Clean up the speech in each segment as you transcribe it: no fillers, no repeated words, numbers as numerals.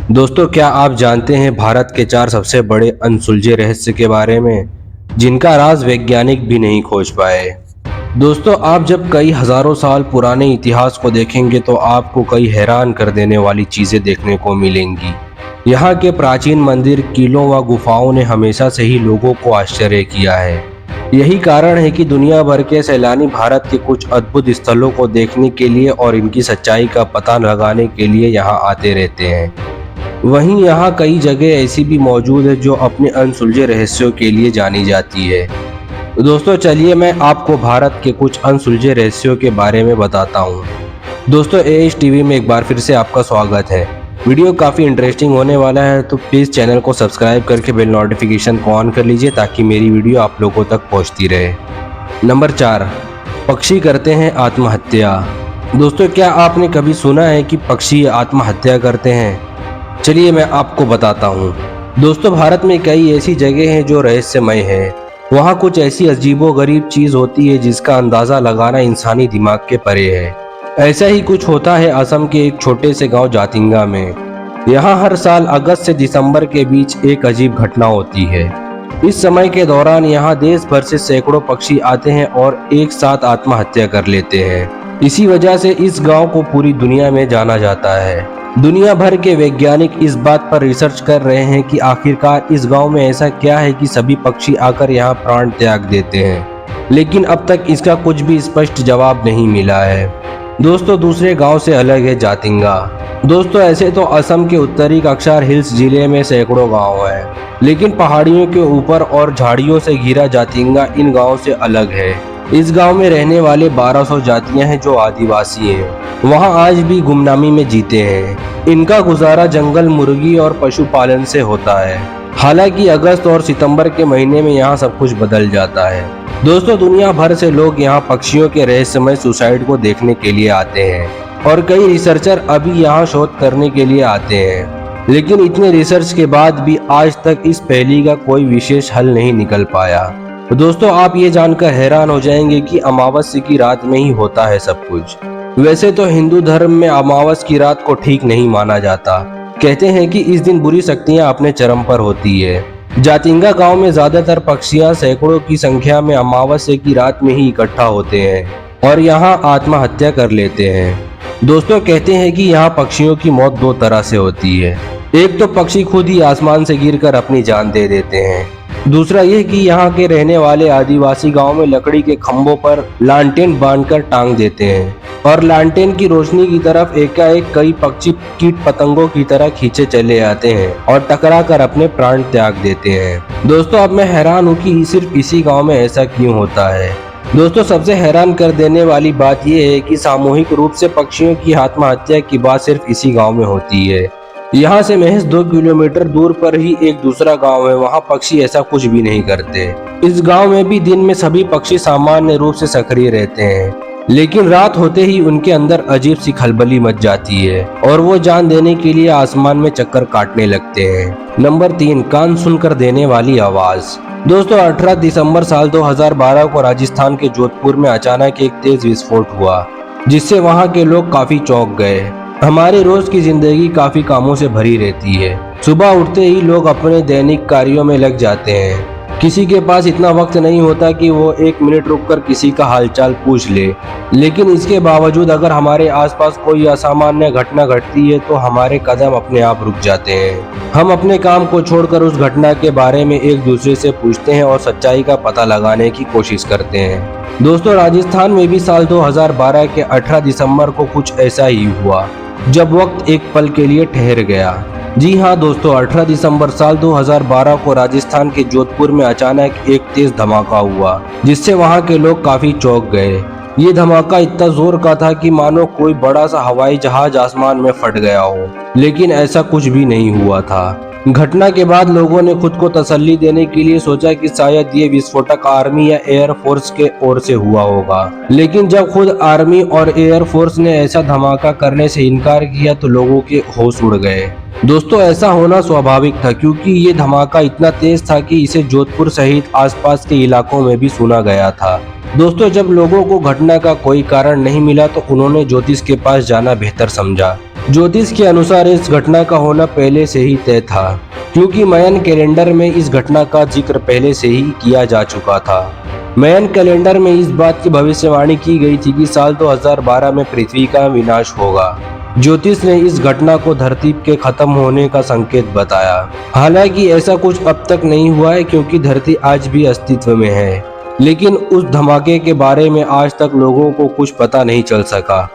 दोस्तों, क्या आप जानते हैं भारत के 4 सबसे बड़े अनसुलझे रहस्य के बारे में, जिनका राज वैज्ञानिक भी नहीं खोज पाए। दोस्तों, आप जब कई हजारों साल पुराने इतिहास को देखेंगे तो आपको कई हैरान कर देने वाली चीजें देखने को मिलेंगी। यहाँ के प्राचीन मंदिर, किलों व गुफाओं ने हमेशा से ही लोगों को आश्चर्य किया है। यही कारण है कि दुनिया भर के सैलानी भारत के कुछ अद्भुत स्थलों को देखने के लिए और इनकी सच्चाई का पता लगाने के लिए यहाँ आते रहते हैं। वहीं यहाँ कई जगह ऐसी भी मौजूद है जो अपने अनसुलझे रहस्यों के लिए जानी जाती है। दोस्तों, चलिए मैं आपको भारत के कुछ अनसुलझे रहस्यों के बारे में बताता हूँ। दोस्तों, एएच टीवी में एक बार फिर से आपका स्वागत है। वीडियो काफ़ी इंटरेस्टिंग होने वाला है, तो प्लीज़ चैनल को सब्सक्राइब करके बेल नोटिफिकेशन को ऑन कर लीजिए ताकि मेरी वीडियो आप लोगों तक पहुँचती रहे। नंबर 4, पक्षी करते हैं आत्महत्या। दोस्तों, क्या आपने कभी सुना है कि पक्षी आत्महत्या करते हैं? चलिए मैं आपको बताता हूँ। दोस्तों, भारत में कई ऐसी जगह हैं जो रहस्यमय है। वहाँ कुछ ऐसी अजीबोगरीब चीज़ होती है जिसका अंदाज़ा लगाना इंसानी दिमाग के परे है। ऐसा ही कुछ होता है असम के एक छोटे से गांव जातिंगा में। यहाँ हर साल अगस्त से दिसंबर के बीच एक अजीब घटना होती है। इस समय के दौरान यहाँ देश भर से सैकड़ों पक्षी आते हैं और एक साथ आत्महत्या कर लेते हैं। इसी वजह से इस गाँव को पूरी दुनिया में जाना जाता है। दुनिया भर के वैज्ञानिक इस बात पर रिसर्च कर रहे हैं कि आखिरकार इस गांव में ऐसा क्या है कि सभी पक्षी आकर यहां प्राण त्याग देते हैं, लेकिन अब तक इसका कुछ भी स्पष्ट जवाब नहीं मिला है। दोस्तों, दूसरे गांव से अलग है जातिंगा। दोस्तों, ऐसे तो असम के उत्तरी कक्षार हिल्स जिले में सैकड़ों गाँव हैं, लेकिन पहाड़ियों के ऊपर और झाड़ियों से घिरा जातिंगा इन गाँव से अलग है। इस गांव में रहने वाले 1200 जातियां हैं जो आदिवासी हैं। वहां आज भी गुमनामी में जीते हैं। इनका गुजारा जंगल, मुर्गी और पशुपालन से होता है। हालांकि अगस्त और सितंबर के महीने में यहां सब कुछ बदल जाता है। दोस्तों, दुनिया भर से लोग यहां पक्षियों के रहस्यमय सुसाइड को देखने के लिए आते हैं और कई रिसर्चर अभी यहां शोध करने के लिए आते हैं। लेकिन इतने रिसर्च के बाद भी आज तक इस पहेली का कोई विशेष हल नहीं निकल पाया। दोस्तों, आप ये जानकर हैरान हो जाएंगे कि अमावस्या की रात में ही होता है सब कुछ। वैसे तो हिंदू धर्म में अमावस्या की रात को ठीक नहीं माना जाता। कहते हैं कि इस दिन बुरी शक्तियां अपने चरम पर होती है। जातिंगा गांव में ज्यादातर पक्षियां सैकड़ों की संख्या में अमावस्या की रात में ही इकट्ठा होते हैं और यहां आत्महत्या कर लेते हैं। दोस्तों, कहते हैं कि यहाँ पक्षियों की मौत 2 तरह से होती है। एक तो पक्षी खुद ही आसमान से गिरकर अपनी जान दे देते हैं। दूसरा ये कि यहाँ के रहने वाले आदिवासी गांव में लकड़ी के खंभों पर लालटेन बांधकर टांग देते हैं और लालटेन की रोशनी की तरफ एकाएक कई पक्षी कीट पतंगों की तरह खींचे चले आते हैं और टकरा कर अपने प्राण त्याग देते हैं। दोस्तों, अब मैं हैरान हूँ कि सिर्फ इसी गाँव में ऐसा क्यों होता है। दोस्तों, सबसे हैरान कर देने वाली बात यह है कि सामूहिक रूप से पक्षियों की आत्महत्या की बात सिर्फ इसी गाँव में होती है। यहाँ से महज 2 किलोमीटर दूर पर ही एक दूसरा गांव है। वहाँ पक्षी ऐसा कुछ भी नहीं करते। इस गांव में भी दिन में सभी पक्षी सामान्य रूप से सक्रिय रहते हैं, लेकिन रात होते ही उनके अंदर अजीब सी खलबली मच जाती है और वो जान देने के लिए आसमान में चक्कर काटने लगते हैं। नंबर 3, कान सुनकर देने वाली आवाज। दोस्तों, 18 दिसंबर साल 2012 को राजस्थान के जोधपुर में अचानक एक तेज विस्फोट हुआ, जिससे वहाँ के लोग काफी चौंक गए। हमारे रोज की जिंदगी काफी कामों से भरी रहती है। सुबह उठते ही लोग अपने दैनिक कार्यों में लग जाते हैं। किसी के पास इतना वक्त नहीं होता कि वो 1 मिनट रुककर किसी का हालचाल पूछ ले, लेकिन इसके बावजूद अगर हमारे आसपास कोई असामान्य घटना घटती है तो हमारे कदम अपने आप रुक जाते हैं। हम अपने काम को छोड़कर उस घटना के बारे में एक दूसरे से पूछते हैं और सच्चाई का पता लगाने की कोशिश करते हैं। दोस्तों, राजस्थान में भी साल 2012 के 18 दिसंबर को कुछ ऐसा ही हुआ, जब वक्त एक पल के लिए ठहर गया। जी हाँ दोस्तों, 18 दिसंबर साल 2012 को राजस्थान के जोधपुर में अचानक एक तेज धमाका हुआ, जिससे वहाँ के लोग काफी चौंक गए। ये धमाका इतना जोर का था कि मानो कोई बड़ा सा हवाई जहाज आसमान में फट गया हो, लेकिन ऐसा कुछ भी नहीं हुआ था। घटना के बाद लोगों ने खुद को तसल्ली देने के लिए सोचा कि शायद ये विस्फोटक आर्मी या एयर फोर्स के ओर से हुआ होगा, लेकिन जब खुद आर्मी और एयर फोर्स ने ऐसा धमाका करने से इनकार किया तो लोगों के होश उड़ गए। दोस्तों, ऐसा होना स्वाभाविक था क्योंकि ये धमाका इतना तेज था कि इसे जोधपुर सहित आसपास के इलाकों में भी सुना गया था। दोस्तों, जब लोगों को घटना का कोई कारण नहीं मिला तो उन्होंने ज्योतिष के पास जाना बेहतर समझा। ज्योतिष के अनुसार इस घटना का होना पहले से ही तय था, क्योंकि मयन कैलेंडर में इस घटना का जिक्र पहले से ही किया जा चुका था। मयन कैलेंडर में इस बात की भविष्यवाणी की गई थी कि साल 2012 में पृथ्वी का विनाश होगा। ज्योतिष ने इस घटना को धरती के खत्म होने का संकेत बताया। हालांकि ऐसा कुछ अब तक नहीं हुआ है, क्योंकि धरती आज भी अस्तित्व में है, लेकिन उस धमाके के बारे में आज तक लोगों को कुछ पता नहीं चल सका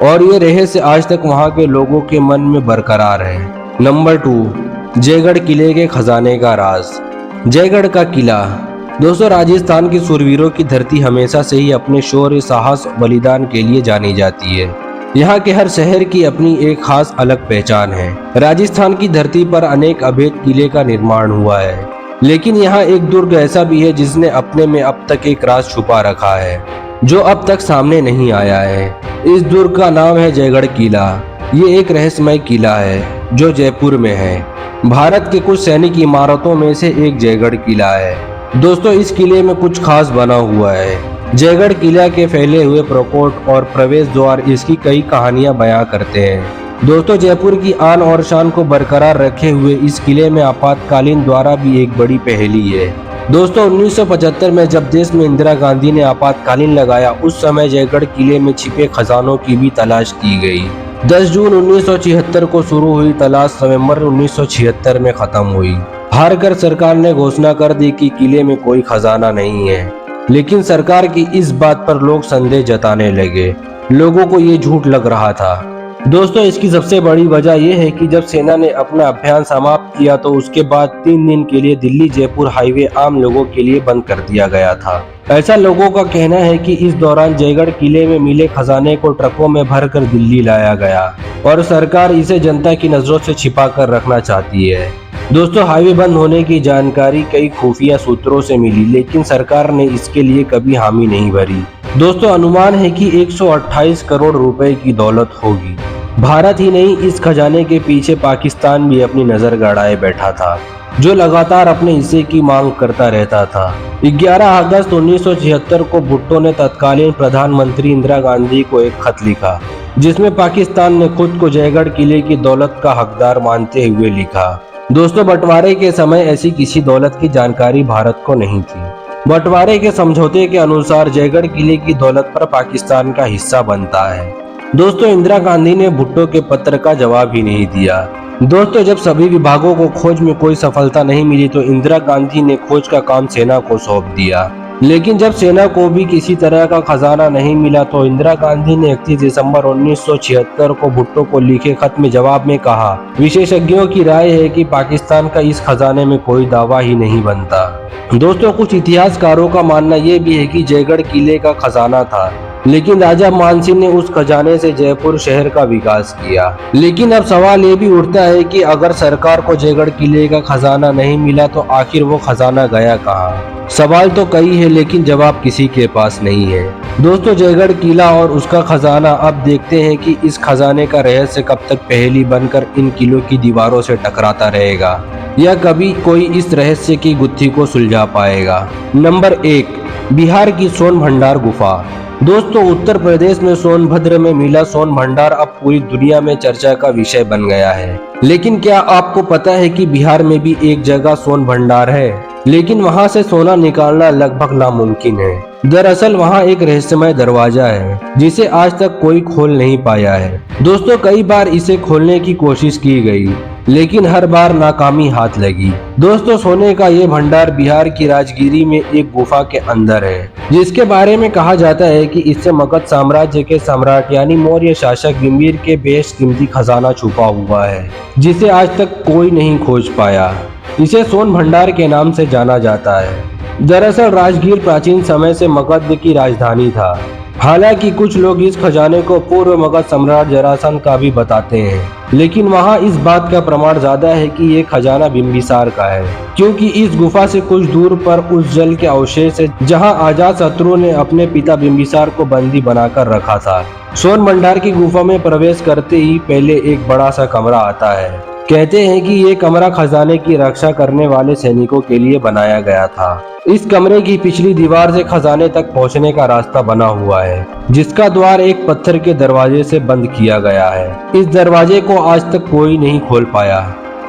और ये रहस्य आज तक वहां के लोगों के मन में बरकरार है। नंबर 2, जयगढ़ किले के खजाने का राज। जयगढ़ का किला। दोस्तों, राजस्थान के शूरवीरों की धरती हमेशा से ही अपने शौर्य, साहस, बलिदान के लिए जानी जाती है। यहाँ के हर शहर की अपनी एक खास अलग पहचान है। राजस्थान की धरती पर अनेक अभेद किले का निर्माण हुआ है, लेकिन यहाँ एक दुर्ग ऐसा भी है जिसने अपने में अब तक एक राज छुपा रखा है, जो अब तक सामने नहीं आया है। इस दुर्ग का नाम है जयगढ़ किला। ये एक रहस्यमय किला है जो जयपुर में है। भारत के कुछ सैनिक इमारतों में से एक जयगढ़ किला है। दोस्तों, इस किले में कुछ खास बना हुआ है। जयगढ़ किला के फैले हुए प्रकोष्ठ और प्रवेश द्वार इसकी कई कहानियां बयां करते हैं। दोस्तों, जयपुर की आन और शान को बरकरार रखे हुए इस किले में आपातकालीन द्वारा भी एक बड़ी पहेली है। दोस्तों, 1975 में जब देश में इंदिरा गांधी ने आपातकालीन लगाया, उस समय जयगढ़ किले में छिपे खजानों की भी तलाश की गई। 10 जून 1976 को शुरू हुई तलाश नवंबर 1976 में खत्म हुई। हारकर सरकार ने घोषणा कर दी कि किले में कोई खजाना नहीं है, लेकिन सरकार की इस बात पर लोग संदेह जताने लगे। लोगों को ये झूठ लग रहा था। दोस्तों, इसकी सबसे बड़ी वजह यह है कि जब सेना ने अपना अभियान समाप्त किया तो उसके बाद 3 दिन के लिए दिल्ली जयपुर हाईवे आम लोगों के लिए बंद कर दिया गया था। ऐसा लोगों का कहना है कि इस दौरान जयगढ़ किले में मिले खजाने को ट्रकों में भरकर दिल्ली लाया गया और सरकार इसे जनता की नजरों से छिपा कर रखना चाहती है। दोस्तों, हाईवे बंद होने की जानकारी कई खुफिया सूत्रों से मिली, लेकिन सरकार ने इसके लिए कभी हामी नहीं भरी। दोस्तों, अनुमान है कि 128 करोड़ रुपए की दौलत होगी। भारत ही नहीं, इस खजाने के पीछे पाकिस्तान भी अपनी नजर गड़ाए बैठा था, जो लगातार अपने हिस्से की मांग करता रहता था। 11 अगस्त 1976 को भुट्टो ने तत्कालीन प्रधानमंत्री इंदिरा गांधी को एक खत लिखा, जिसमें पाकिस्तान ने खुद को जयगढ़ किले की दौलत का हकदार मानते हुए लिखा। दोस्तों, बंटवारे के समय ऐसी किसी दौलत की जानकारी भारत को नहीं थी। बंटवारे के समझौते के अनुसार जयगढ़ किले की दौलत पर पाकिस्तान का हिस्सा बनता है। दोस्तों, इंदिरा गांधी ने भुट्टो के पत्र का जवाब ही नहीं दिया। दोस्तों, जब सभी विभागों को खोज में कोई सफलता नहीं मिली तो इंदिरा गांधी ने खोज का काम सेना को सौंप दिया। लेकिन जब सेना को भी किसी तरह का खजाना नहीं मिला तो इंदिरा गांधी ने 31 दिसंबर 1976 को भुट्टो को लिखे खत में जवाब में कहा, विशेषज्ञों की राय है कि पाकिस्तान का इस खजाने में कोई दावा ही नहीं बनता। दोस्तों, कुछ इतिहासकारों का मानना यह भी है कि जयगढ़ किले का खजाना था, लेकिन राजा मानसिंह ने उस खजाने से जयपुर शहर का विकास किया। लेकिन अब सवाल ये भी उठता है कि अगर सरकार को जयगढ़ किले का खजाना नहीं मिला तो आखिर वो खजाना गया कहाँ? सवाल तो कई है, लेकिन जवाब किसी के पास नहीं है। दोस्तों, जयगढ़ किला और उसका खजाना, अब देखते हैं कि इस खजाने का रहस्य कब तक पहेली बनकर इन किलों की दीवारों से टकराता रहेगा या कभी कोई इस रहस्य की गुत्थी को सुलझा पाएगा। नंबर 1, बिहार की सोन भंडार गुफा। दोस्तों, उत्तर प्रदेश में सोनभद्र में मिला सोन भंडार अब पूरी दुनिया में चर्चा का विषय बन गया है। लेकिन क्या आपको पता है कि बिहार में भी एक जगह सोन भंडार है, लेकिन वहां से सोना निकालना लगभग नामुमकिन है। दरअसल वहां एक रहस्यमय दरवाजा है जिसे आज तक कोई खोल नहीं पाया है। दोस्तों, कई बार इसे खोलने की कोशिश की गई, लेकिन हर बार नाकामी हाथ लगी। दोस्तों, सोने का ये भंडार बिहार की राजगिरी में एक गुफा के अंदर है, जिसके बारे में कहा जाता है कि इससे मगध साम्राज्य के सम्राट यानी मौर्य शासक बिम्बिर के बेशकीमती खजाना छुपा हुआ है, जिसे आज तक कोई नहीं खोज पाया। इसे सोन भंडार के नाम से जाना जाता है। दरअसल राजगीर प्राचीन समय से मगध की राजधानी था। हालांकि कुछ लोग इस खजाने को पूर्व मगध सम्राट जरासंध का भी बताते हैं, लेकिन वहां इस बात का प्रमाण ज्यादा है कि ये खजाना बिंबिसार का है, क्योंकि इस गुफा से कुछ दूर पर उस जल के अवशेष है जहां अजातशत्रु ने अपने पिता बिंबिसार को बंदी बनाकर रखा था। सोन भंडार की गुफा में प्रवेश करते ही पहले एक बड़ा सा कमरा आता है। कहते हैं कि ये कमरा खजाने की रक्षा करने वाले सैनिकों के लिए बनाया गया था। इस कमरे की पिछली दीवार से खजाने तक पहुंचने का रास्ता बना हुआ है, जिसका द्वार एक पत्थर के दरवाजे से बंद किया गया है। इस दरवाजे को आज तक कोई नहीं खोल पाया।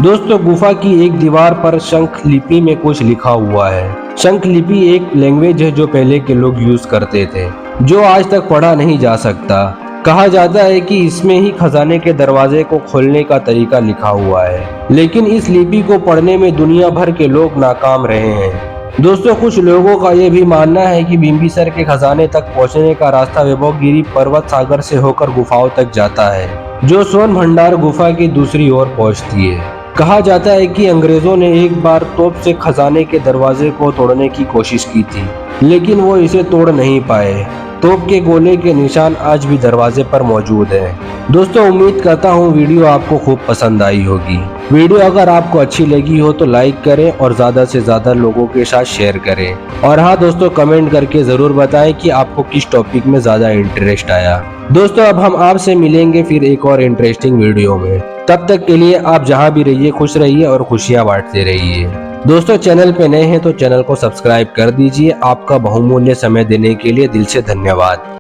दोस्तों, गुफा की एक दीवार पर शंख लिपि में कुछ लिखा हुआ है। शंख लिपि एक लैंग्वेज है जो पहले के लोग यूज करते थे, जो आज तक पढ़ा नहीं जा सकता। कहा जाता है कि इसमें ही खजाने के दरवाजे को खोलने का तरीका लिखा हुआ है, लेकिन इस लिपि को पढ़ने में दुनिया भर के लोग नाकाम रहे हैं। दोस्तों, कुछ लोगों का यह भी मानना है कि बिम्बिसर के खजाने तक पहुंचने का रास्ता वैभवगिरी पर्वत सागर से होकर गुफाओं तक जाता है, जो सोन भंडार गुफा की दूसरी ओर पहुंचती है। कहा जाता है कि अंग्रेजों ने एक बार तोप से खजाने के दरवाजे को तोड़ने की कोशिश की थी, लेकिन वो इसे तोड़ नहीं पाए। तोप के गोले के निशान आज भी दरवाजे पर मौजूद हैं। दोस्तों, उम्मीद करता हूँ वीडियो आपको खूब पसंद आई होगी। वीडियो अगर आपको अच्छी लगी हो तो लाइक करें और ज़्यादा से ज़्यादा लोगों के साथ शेयर करें। और हाँ दोस्तों, कमेंट करके ज़रूर बताएं कि आपको किस टॉपिक में ज़्यादा इंटरेस्ट आया। दोस्तों, अब हम आपसे मिलेंगे फिर एक और इंटरेस्टिंग वीडियो में। तब तक के लिए आप जहाँ भी रहिए खुश रहिए और खुशियाँ बांटते रहिए। दोस्तों, चैनल पे नए हैं तो चैनल को सब्सक्राइब कर दीजिए। आपका बहुमूल्य समय देने के लिए दिल से धन्यवाद।